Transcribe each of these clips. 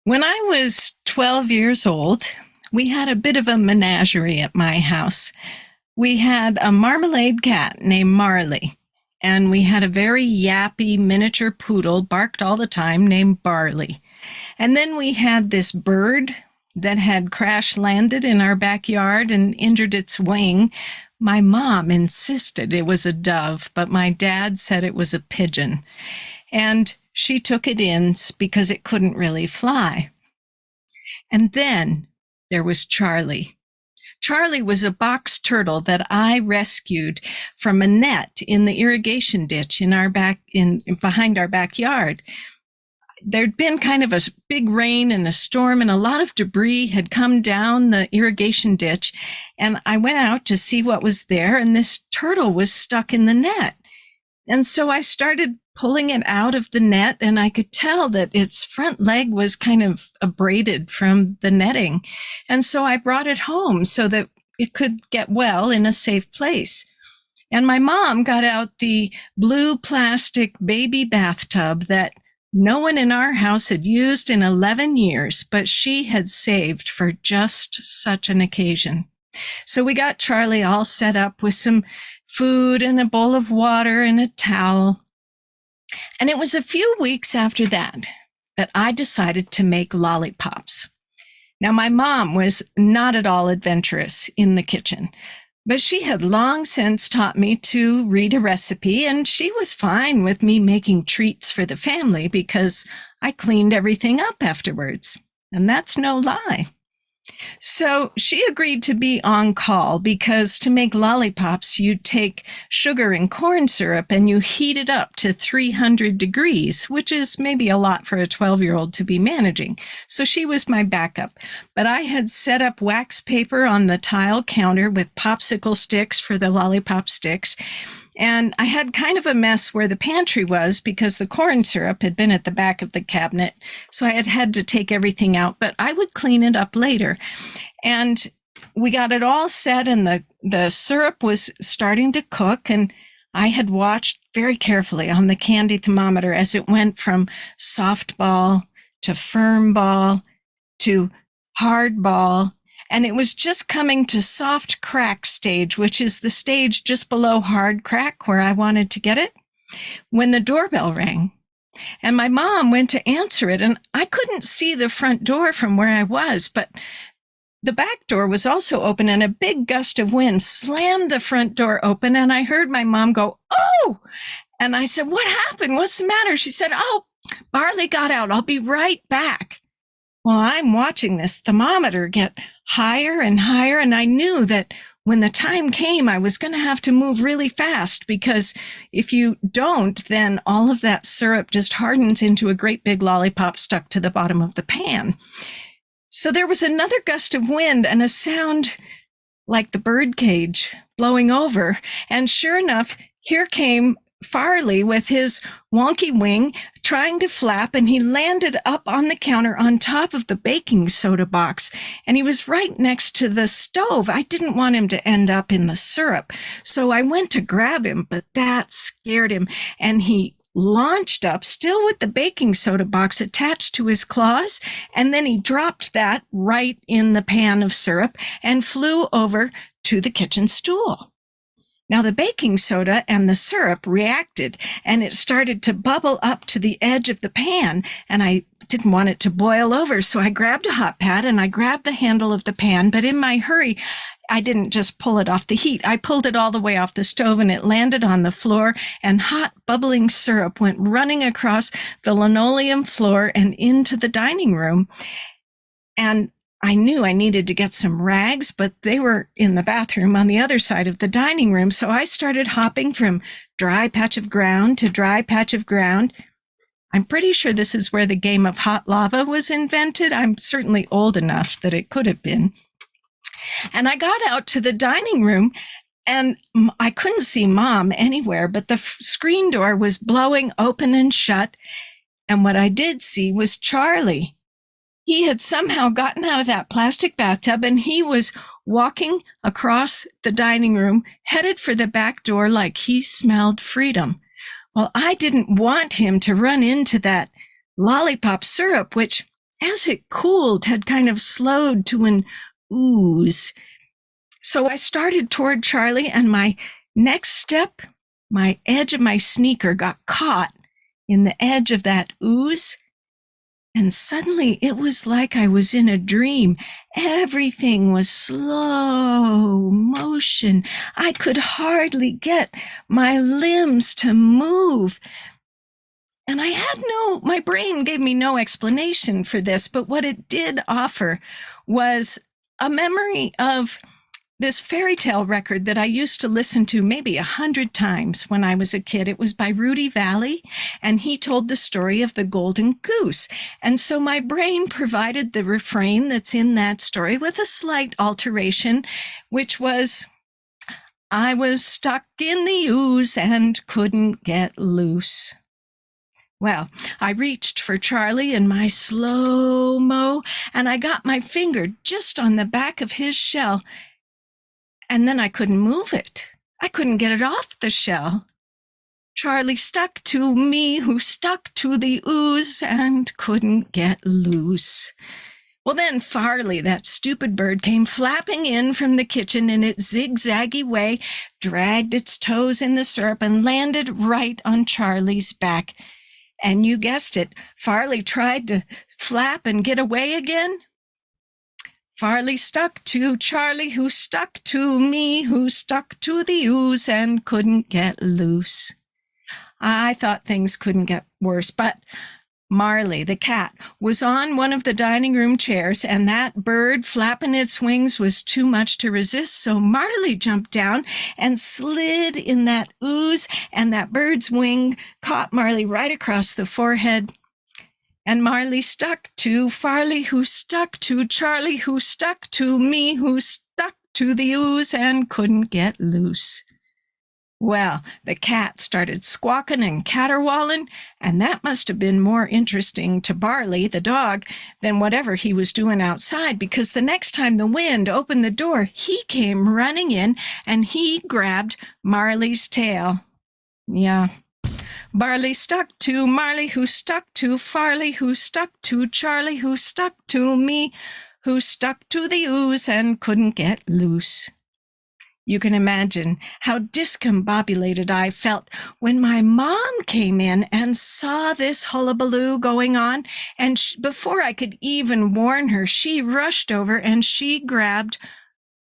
When I was 12 years old, we had a bit of a menagerie at my house. We had a marmalade cat named Marley, and we had a very yappy miniature poodle, barked all the time, named Barley. And then we had this bird that had crash landed in our backyard and injured its wing. My mom insisted it was a dove, but my dad said it was a pigeon. And she took it in because it couldn't really fly. And then there was Charlie. Charlie was a box turtle that I rescued from a net in the irrigation ditch in our back in behind our backyard. There'd been kind of a big rain and a storm, and a lot of debris had come down the irrigation ditch. And I went out to see what was there, and this turtle was stuck in the net. And so I started pulling it out of the net, and I could tell that its front leg was kind of abraded from the netting. And so I brought it home so that it could get well in a safe place. And my mom got out the blue plastic baby bathtub that no one in our house had used in 11 years, but she had saved for just such an occasion. So we got Charlie all set up with some food and a bowl of water and a towel. And it was a few weeks after that that I decided to make lollipops. Now, my mom was not at all adventurous in the kitchen, but she had long since taught me to read a recipe, and she was fine with me making treats for the family because I cleaned everything up afterwards. And that's no lie. So she agreed to be on call because to make lollipops, you take sugar and corn syrup and you heat it up to 300 degrees, which is maybe a lot for a 12-year-old to be managing. So she was my backup. But I had set up wax paper on the tile counter with popsicle sticks for the lollipop sticks. And I had kind of a mess where the pantry was because the corn syrup had been at the back of the cabinet. So I had had to take everything out, but I would clean it up later. And we got it all set, and the syrup was starting to cook. And I had watched very carefully on the candy thermometer as it went from soft ball to firm ball to hard ball. And it was just coming to soft crack stage, which is the stage just below hard crack where I wanted to get it, when the doorbell rang. And my mom went to answer it, and I couldn't see the front door from where I was, but the back door was also open, and a big gust of wind slammed the front door open, and I heard my mom go, "Oh!" And I said, "What happened? What's the matter?" She said, "Oh, Barley got out. I'll be right back." Well, I'm watching this thermometer get higher and higher, and I knew that when the time came, I was going to have to move really fast, because if you don't, then all of that syrup just hardens into a great big lollipop stuck to the bottom of the pan. So there was another gust of wind and a sound like the bird cage blowing over, and sure enough, here came Farley with his wonky wing trying to flap, and he landed up on the counter on top of the baking soda box, and he was right next to the stove. I didn't want him to end up in the syrup, so I went to grab him, but that scared him, and he launched up, still with the baking soda box attached to his claws, and then he dropped that right in the pan of syrup and flew over to the kitchen stool. Now, the baking soda and the syrup reacted, and it started to bubble up to the edge of the pan, and I didn't want it to boil over, so I grabbed a hot pad and I grabbed the handle of the pan, but in my hurry, I didn't just pull it off the heat. I pulled it all the way off the stove, and it landed on the floor, and hot, bubbling syrup went running across the linoleum floor and into the dining room. And I knew I needed to get some rags, but they were in the bathroom on the other side of the dining room. So I started hopping from dry patch of ground to dry patch of ground. I'm pretty sure this is where the game of hot lava was invented. I'm certainly old enough that it could have been. And I got out to the dining room, and I couldn't see Mom anywhere, but the screen door was blowing open and shut. And what I did see was Charlie. He had somehow gotten out of that plastic bathtub, and he was walking across the dining room, headed for the back door like he smelled freedom. Well, I didn't want him to run into that lollipop syrup, which as it cooled, had kind of slowed to an ooze. So I started toward Charlie, and my next step, my edge of my sneaker got caught in the edge of that ooze. And suddenly it was like I was in a dream. Everything was slow motion. I could hardly get my limbs to move. And my brain gave me no explanation for this, but what it did offer was a memory of this fairy tale record that I used to listen to maybe 100 times when I was a kid. It was by Rudy Valley, and he told the story of the golden goose. And so my brain provided the refrain that's in that story with a slight alteration, which was, I was stuck in the ooze and couldn't get loose. Well, I reached for Charlie in my slow-mo, and I got my finger just on the back of his shell, and then I couldn't move it. I couldn't get it off the shell. Charlie stuck to me, who stuck to the ooze and couldn't get loose. Well, then Farley, that stupid bird, came flapping in from the kitchen in its zigzaggy way, dragged its toes in the syrup, and landed right on Charlie's back. And you guessed it, Farley tried to flap and get away again. Farley stuck to Charlie, who stuck to me, who stuck to the ooze and couldn't get loose. I thought things couldn't get worse, but Marley, the cat, was on one of the dining room chairs, and that bird flapping its wings was too much to resist, so Marley jumped down and slid in that ooze, and that bird's wing caught Marley right across the forehead. And Marley stuck to Farley, who stuck to Charlie, who stuck to me, who stuck to the ooze and couldn't get loose. Well, the cat started squawking and caterwauling, and that must have been more interesting to Barley, the dog, than whatever he was doing outside, because the next time the wind opened the door, he came running in, and he grabbed Marley's tail. Yeah. Barley stuck to Marley, who stuck to Farley, who stuck to Charlie, who stuck to me, who stuck to the ooze and couldn't get loose. You can imagine how discombobulated I felt when my mom came in and saw this hullabaloo going on, and before I could even warn her, she rushed over and she grabbed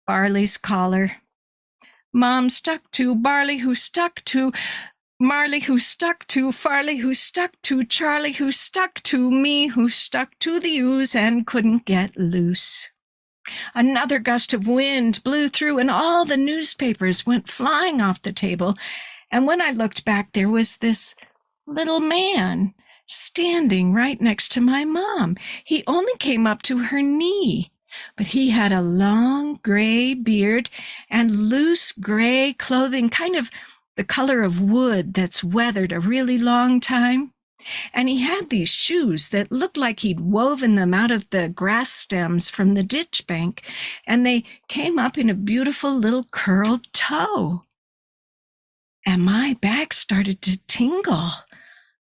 Barley's collar. Mom stuck to Barley, who stuck to Marley, who stuck to Farley, who stuck to Charlie, who stuck to me, who stuck to the ooze and couldn't get loose. Another gust of wind blew through, and all the newspapers went flying off the table. And when I looked back, there was this little man standing right next to my mom. He only came up to her knee, but he had a long gray beard and loose gray clothing, kind of the color of wood that's weathered a really long time. And he had these shoes that looked like he'd woven them out of the grass stems from the ditch bank, and they came up in a beautiful little curled toe. And my back started to tingle.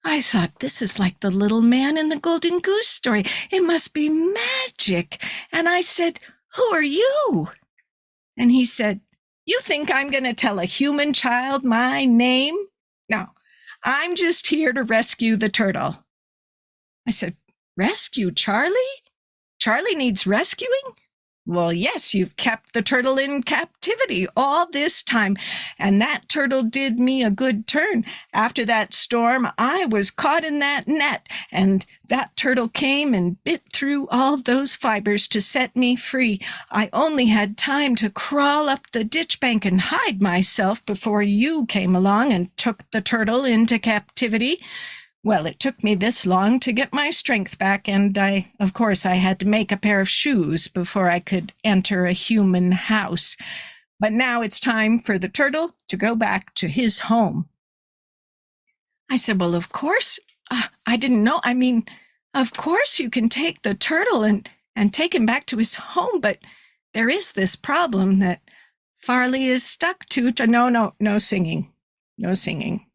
I thought, this is like the little man in the Golden Goose story. It must be magic. And I said, who are you? And he said, you think I'm going to tell a human child my name? No. I'm just here to rescue the turtle. I said, rescue Charlie? Charlie needs rescuing? Well, yes, you've kept the turtle in captivity all this time, and that turtle did me a good turn. After that storm, I was caught in that net, and that turtle came and bit through all those fibers to set me free. I only had time to crawl up the ditch bank and hide myself before you came along and took the turtle into captivity. Well, it took me this long to get my strength back, and of course, I had to make a pair of shoes before I could enter a human house. But now it's time for the turtle to go back to his home. I said, well, of course, I didn't know. I mean, of course you can take the turtle and take him back to his home, but there is this problem that Farley is stuck to. No singing. No singing.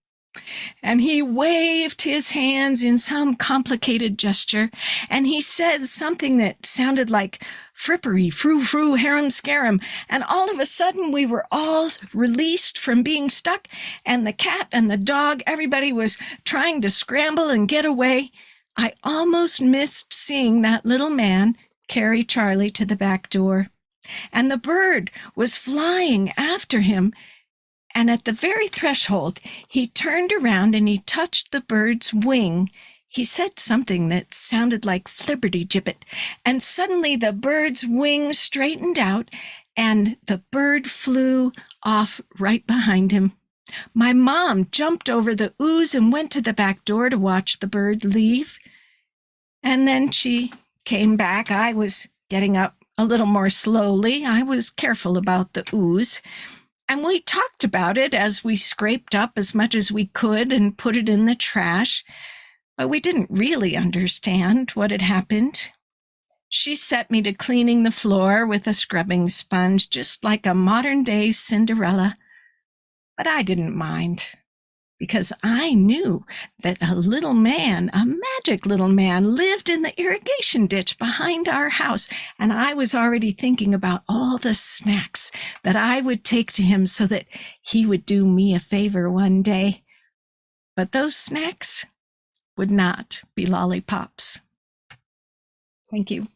And he waved his hands in some complicated gesture, and he said something that sounded like frippery, frou frou, harum scarum. And all of a sudden, we were all released from being stuck, and the cat and the dog, everybody was trying to scramble and get away. I almost missed seeing that little man carry Charlie to the back door. And the bird was flying after him. And at the very threshold, he turned around and he touched the bird's wing. He said something that sounded like flibberty-gibbet, and suddenly the bird's wing straightened out, and the bird flew off right behind him. My mom jumped over the ooze and went to the back door to watch the bird leave. And then she came back. I was getting up a little more slowly. I was careful about the ooze. And we talked about it as we scraped up as much as we could and put it in the trash. But we didn't really understand what had happened. She set me to cleaning the floor with a scrubbing sponge, just like a modern-day Cinderella. But I didn't mind, because I knew that a little man, a magic little man, lived in the irrigation ditch behind our house, and I was already thinking about all the snacks that I would take to him so that he would do me a favor one day. But those snacks would not be lollipops. Thank you.